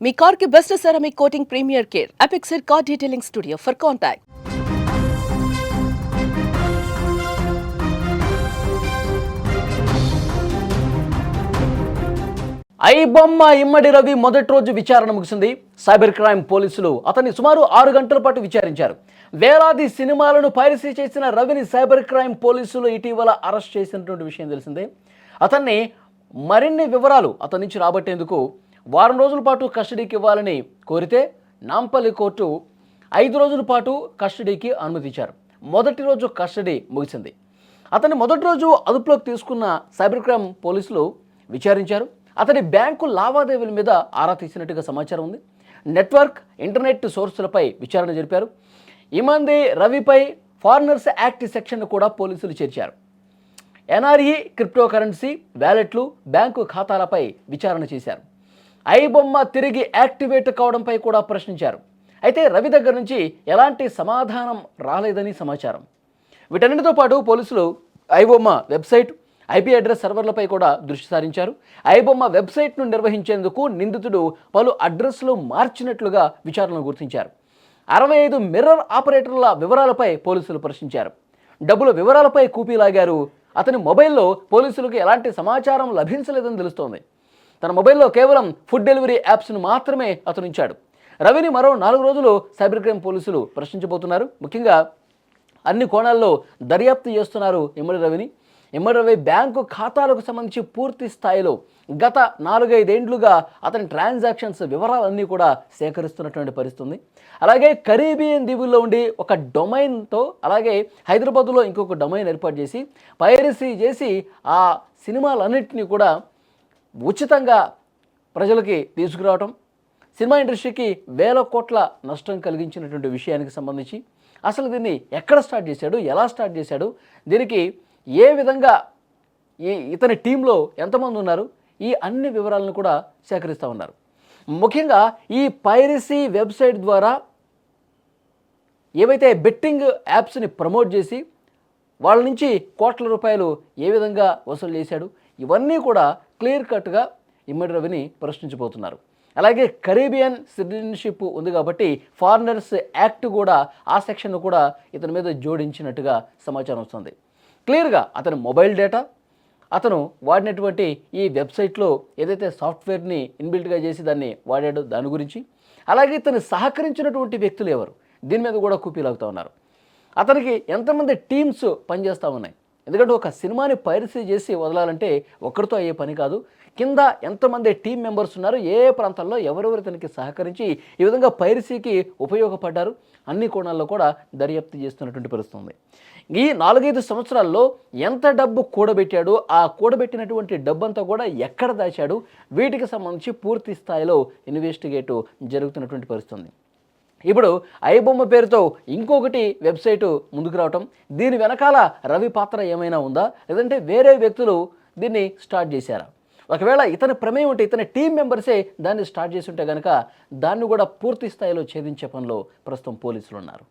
మీ car కి best ceramic coating premier care Apexer car detailing studio for contact. IBomma Immadi Ravi మొదటి రోజు విచారణ ముగిసింది. సైబర్ క్రైమ్ పోలీసులు అతన్ని సుమారు 6 గంటల పాటు విచారించారు. వేలాది సినిమాలను పైరసీ చేసిన రవిని సైబర్ క్రైమ్ పోలీసులు ఇటీవల అరెస్ట్ చేసినటువంటి విషయం తెలిసిందే. అతన్ని మరిన్ని వివరాలు అతని నుంచి రాబట్టేందుకు వారం రోజుల పాటు కస్టడీకి ఇవ్వాలని కోరితే నాంపల్లి కోర్టు 5 రోజుల పాటు కస్టడీకి అనుమతించారు. మొదటి రోజు కస్టడీ ముగిసింది. అతన్ని మొదటి రోజు అదుపులోకి తీసుకున్న సైబర్ క్రైమ్ పోలీసులు విచారించారు. అతని బ్యాంకు లావాదేవీల మీద ఆరా తీసినట్టుగా సమాచారం ఉంది. నెట్వర్క్, ఇంటర్నెట్ సోర్సులపై విచారణ జరిపారు. ఇమంది రవిపై ఫారినర్స్ యాక్ట్ సెక్షన్ను కూడా పోలీసులు చేర్చారు. ఎన్ఆర్ఈ, క్రిప్టో కరెన్సీ, వ్యాలెట్లు, బ్యాంకు ఖాతాలపై విచారణ చేశారు. ఐబొమ్మ తిరిగి యాక్టివేట్ కావడంపై కూడా ప్రశ్నించారు. అయితే రవి దగ్గర నుంచి ఎలాంటి సమాధానం రాలేదని సమాచారం. వీటన్నిటితో పాటు పోలీసులు ఐబొమ్మ వెబ్సైట్, ఐపీ అడ్రస్ సర్వర్లపై కూడా దృష్టి సారించారు. ఐబొమ్మ వెబ్సైట్ను నిర్వహించేందుకు నిందితుడు పలు అడ్రస్లు మార్చినట్లుగా విచారణలో గుర్తించారు. 65 మిర్రర్ ఆపరేటర్ల వివరాలపై పోలీసులు ప్రశ్నించారు. డబ్బుల వివరాలపై కూపీలాగారు. అతని మొబైల్లో పోలీసులకు ఎలాంటి సమాచారం లభించలేదని తెలుస్తోంది. తన మొబైల్లో కేవలం ఫుడ్ డెలివరీ యాప్స్ను మాత్రమే అతను ఉంచాడు. రవిని మరో 4 రోజులు సైబర్ క్రైమ్ పోలీసులు ప్రశ్నించబోతున్నారు. ముఖ్యంగా అన్ని కోణాల్లో దర్యాప్తు చేస్తున్నారు ఇమ్మడి రవిని. ఇమ్మడి రవి బ్యాంకు ఖాతాలకు సంబంధించి పూర్తి స్థాయిలో గత 4-5 ఏళ్లుగా అతని ట్రాన్సాక్షన్స్ వివరాలన్నీ కూడా సేకరిస్తున్నటువంటి పరిస్థితుంది. అలాగే కరీబియన్ దీవుల్లో ఉండి ఒక డొమైన్తో, అలాగే హైదరాబాద్లో ఇంకొక డొమైన్ ఏర్పాటు చేసి పైరసీ చేసి ఆ సినిమాలన్నింటినీ కూడా ఉచితంగా ప్రజలకి తీసుకురావటం, సినిమా ఇండస్ట్రీకి వేల కోట్ల నష్టం కలిగించినటువంటి విషయానికి సంబంధించి అసలు దీన్ని ఎక్కడ స్టార్ట్ చేశాడు, ఎలా స్టార్ట్ చేశాడు, దీనికి ఏ విధంగా ఇతని టీంలో ఎంతమంది ఉన్నారు, ఈ అన్ని వివరాలను కూడా సేకరిస్తూ ఉన్నారు. ముఖ్యంగా ఈ పైరసీ వెబ్సైట్ ద్వారా ఏవైతే బెట్టింగ్ యాప్స్ని ప్రమోట్ చేసి వాళ్ళ నుంచి కోట్ల రూపాయలు ఏ విధంగా వసూలు చేశాడు, ఇవన్నీ కూడా క్లియర్ కట్గా ఇమ్మడి రవిని ప్రశ్నించబోతున్నారు. అలాగే కరీబియన్ సిటిజన్షిప్ ఉంది కాబట్టి ఫారినర్స్ యాక్ట్ కూడా ఆ సెక్షన్ను కూడా ఇతని మీద జోడించినట్టుగా సమాచారం వస్తుంది. క్లియర్గా అతని మొబైల్ డేటా, అతను వాడినటువంటి ఈ వెబ్సైట్లో ఏదైతే సాఫ్ట్వేర్ని ఇన్బిల్ట్గా చేసి దాన్ని వాడాడో దాని గురించి, అలాగే ఇతను సహకరించినటువంటి వ్యక్తులు ఎవరు, దీని మీద కూడా కూపీలాగుతూ ఉన్నారు. అతనికి ఎంతమంది టీమ్స్ పనిచేస్తూ ఉన్నాయి. ఎందుకంటే ఒక సినిమాని పైరసీ చేసి వదలాలంటే ఒక్కరితో అయ్యే పని కాదు. కింద ఎంతమంది టీం మెంబర్స్ ఉన్నారు, ఏ ప్రాంతాల్లో ఎవరెవరు ఇతనికి సహకరించి ఈ విధంగా పైరసీకి ఉపయోగపడ్డారు, అన్ని కోణాల్లో కూడా దర్యాప్తు చేస్తున్నటువంటి పరిస్థితి ఉంది. ఈ 4-5 సంవత్సరాల్లో ఎంత డబ్బు కూడబెట్టాడు, ఆ కూడబెట్టినటువంటి డబ్బంతా కూడా ఎక్కడ దాచాడు, వీటికి సంబంధించి పూర్తి స్థాయిలో ఇన్వెస్టిగేట్ జరుగుతున్నటువంటి పరిస్థితి ఉంది. ఇప్పుడు ఐబొమ్మ పేరుతో ఇంకొకటి వెబ్సైటు ముందుకు రావటం, దీని వెనకాల రవి పాత్ర ఏమైనా ఉందా, లేదంటే వేరే వ్యక్తులు దీన్ని స్టార్ట్ చేశారా? ఒకవేళ ఇతని ప్రమేయం ఉంటే, ఇతని టీం మెంబర్సే దాన్ని స్టార్ట్ చేసి ఉంటే కనుక దాన్ని కూడా పూర్తి స్థాయిలో ఛేదించే పనిలో ప్రస్తుతం పోలీసులు ఉన్నారు.